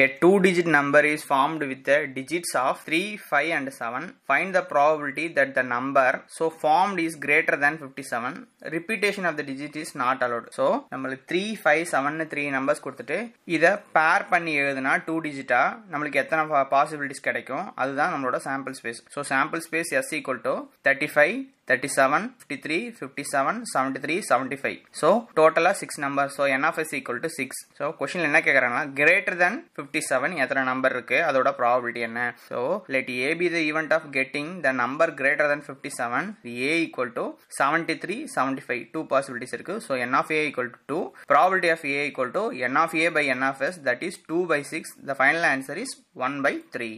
A 2-digit number is formed with the digits of 3, 5 and 7. Find the probability that the number so formed is greater than 57. Repetition of the digit is not allowed. So நம்மளுக்கு 3, 5, 7 3 numbers கொடுத்துட்டு இதை pair பண்ணி எழுதுனா 2 digit நம்மளுக்கு எத்தனை possibilities கிடைக்கும் அதுதான் நம்மளோட sample space. So sample space S equal to 35, 37, 53, 57, 73, 75. So total 6 numbers. So n of s equal to 6. So question என்ன கேக்குறாங்கன்னா greater than 57 எத்தனை நம்பர் இருக்கு அதோட probability என்ன. So let A be the event of getting the number greater than 57. A equal to 73, 75. Two possibilities இருக்கு. So n of A equal to 2. Probability of A equal to n of A by n of s, that is 2 by 6. The final answer is 1 by 3.